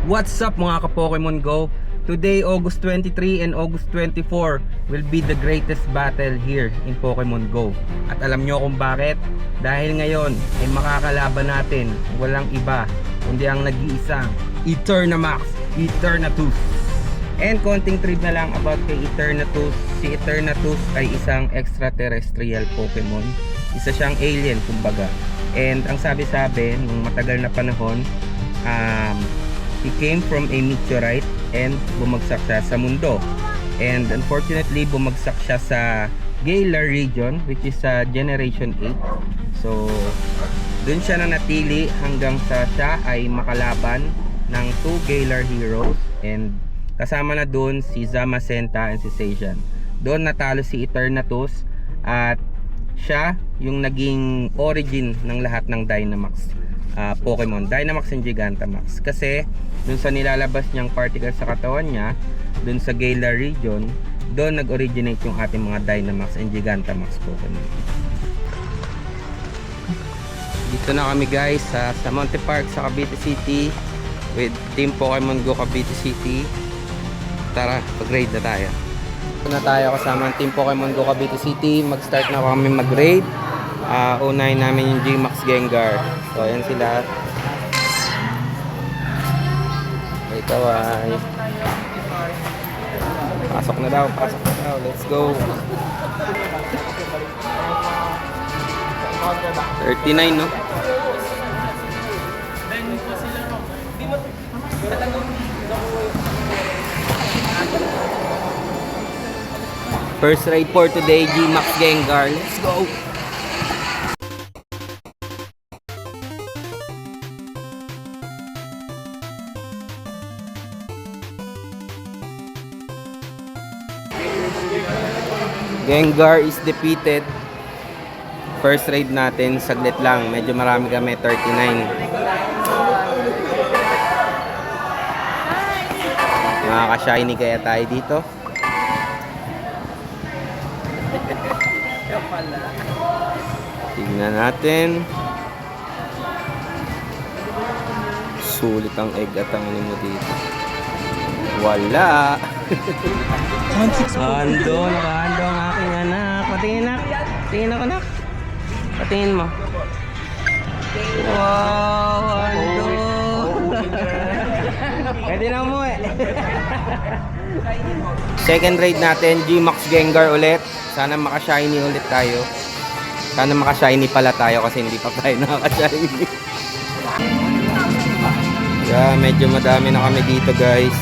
What's up mga ka-Pokemon Go? Today, August 23 and August 24 will be the greatest battle here in Pokemon Go. At alam nyo kung bakit? Dahil ngayon ay makakalaban natin walang iba kundi ang nag-iisang Eternamax Eternatus. And konting trivia na lang about kay Eternatus. Si Eternatus ay isang extraterrestrial Pokemon. Isa siyang alien kumbaga. And ang sabi-sabi nung matagal na panahon, he came from a meteorite and bumagsak siya sa mundo. And unfortunately, bumagsak siya sa Galar region, which is sa Generation 8. So, dun siya nanatili hanggang sa siya ay makalaban ng 2 Galar heroes. And kasama na dun si Zamazenta and si Zacian. Doon natalo si Eternatus at siya yung naging origin ng lahat ng Dynamax Pokemon, Dynamax and Gigantamax. Kasi dun sa nilalabas niyang particle sa katawan niya, dun sa Galar region, doon nag-originate yung ating mga Dynamax and Gigantamax Pokemon. Dito na kami guys sa Monte Park sa Cavite City with Team Pokemon Go Cavite City. Tara, pag-raid na tayo. Ito na tayo kasama ng Team Pokemon Go Cavite City. Mag-start na kami mag-raid. Unahin namin yung G-Max Gengar. So ayan sila. Ito ay pasok na daw. Let's go. 39 no? First raid for today, G-Max Gengar. Let's go! Gengar is defeated. First raid natin, saglit lang. Medyo marami kami, 39. Makaka-shiny kaya tayo dito. Tingnan natin. Sulit ang egg at ang ano mo dito. Wala. Hando ang aking anak. Patingin nak. Tingin ako nak. Patingin mo. Wow, hando. Pwede na mo eh. Second raid natin, G-Max Gengar ulit. Sana maka-shiny ulit tayo. Sana maka-shiny pala tayo kasi hindi pa tayo nakaka-shiny. Yeah, medyo madami na kami dito guys.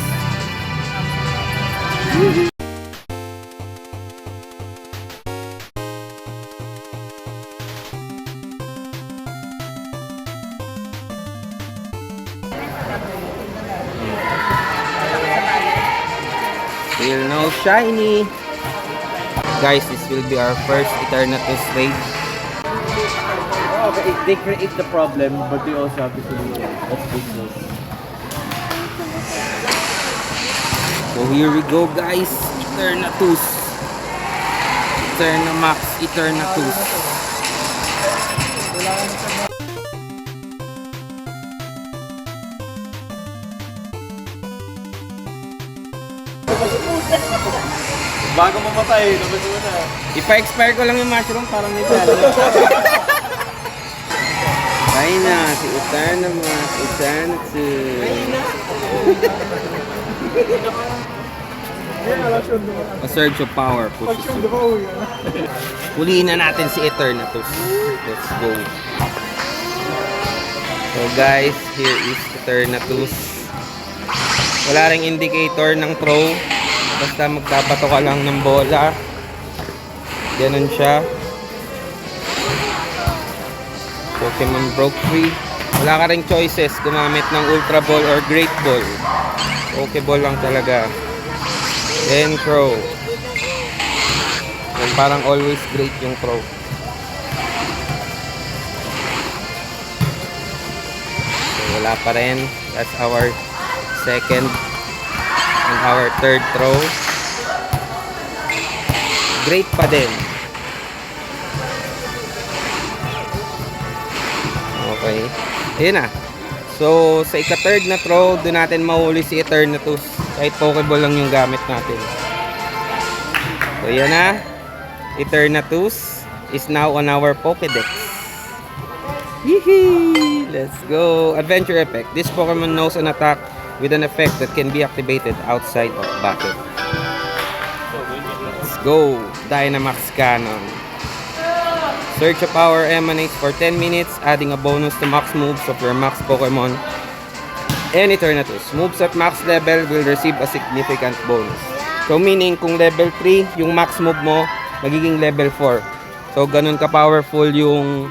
Still no shiny. Guys, this will be our first Eternatus raid. Oh, but they create the problem, but they also have to solution. That's business. So here we go guys, Eternatus. Eternamax Eternatus. Bago mamatay, labas mo na. Ipa-expire ko lang yung mushroom para may dala. Ay na, si Eternamax Eternatus. A surge of power pushes you. Huliin na natin si Eternatus. Let's go. So guys, here is Eternatus. Wala ring indicator ng throw. Basta magtapato ka lang ng bola. Ganun siya. Pokemon broke free. Wala ka ring choices. Gumamit ng Ultra Ball or Great Ball. Pokeball lang talaga. Then Crow. And parang always great yung Crow. So, wala pa rin. That's our second and our third throw. Great pa din. Okay. Ayun na. So, sa ika-third na throw, doon natin mahuli si Eternatus. Kahit Pokeball lang yung gamit natin. So, yan na. Eternatus is now on our Pokedex. Yee! Let's go. Adventure effect. This Pokemon knows an attack with an effect that can be activated outside of battle. Let's go. Dynamax Cannon. Search of Power emanates for 10 minutes, adding a bonus to max moves of your max Pokemon and Eternatus. Moves at max level will receive a significant bonus. So meaning, kung level 3, yung max move mo, magiging level 4. So ganun ka-powerful yung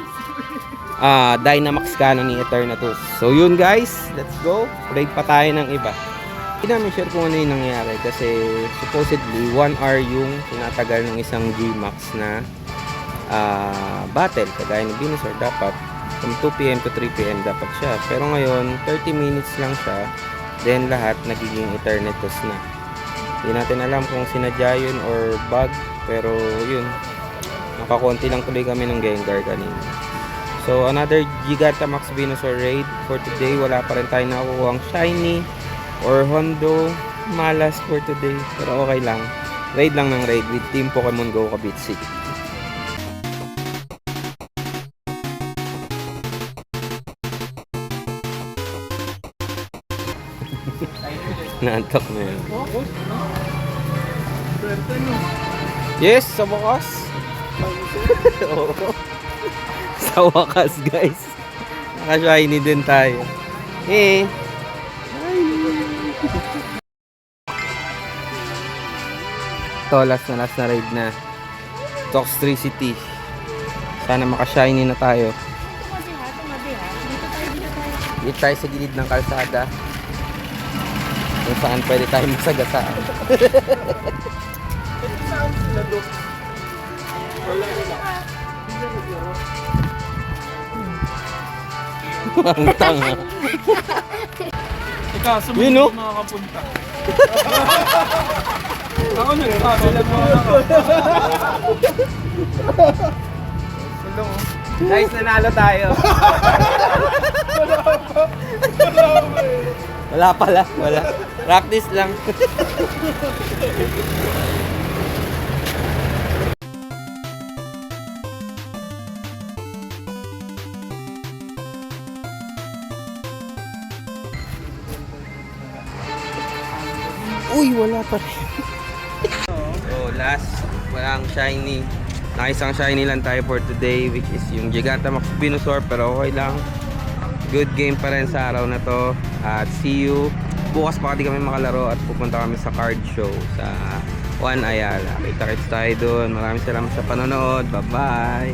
Dynamax Cannon ni Eternatus. So yun guys, let's go. Raid pa tayo ng iba. Hindi namin share kung ano yung nangyari kasi supposedly 1 hour yung tinatagal ng isang Gmax na battle. Kagaya ni Venusaur, dapat from 2 PM to 3 PM dapat siya. Pero ngayon, 30 minutes lang siya. Then lahat nagiging Eternatus na. Hindi natin alam kung sinadya yun or bug. Pero yun, nakakonti lang tuloy kami ng Gengar kanina. So another Gigantamax Venusaur raid for today. Wala pa rin tayo nakukuha ang shiny or Hondo. Malas for today. Pero okay lang. Raid lang ng raid with Team Pokemon Go Kabit City. Naantok na yun. Yes, sa wakas. Oo. Sa wakas guys. Naka-shiny din tayo. Eh. Ito, last na raid na. Toxtricity. Sana maka-shiny na tayo. Dito tayo sa gilid ng kalsada. Kung saan pwede tayo masagasaan. Ang tanga. Ikaw, Yun, sumunod no? makakapunta. Ako nagkakaroon lang mga Guys, nanalo tayo. Wala pala, wala. Practice lang. Uy, wala pa rin. So, last, walang shiny. Nakaisang shiny lang tayo for today, which is yung Gigantamax Venusaur, pero okay lang. Good game pa rin sa araw na to. At see you. Bukas pa di kami makalaro at pupunta kami sa card show sa Juan Ayala. Kita-kits tayo doon. Maraming salamat sa panonood. Bye-bye!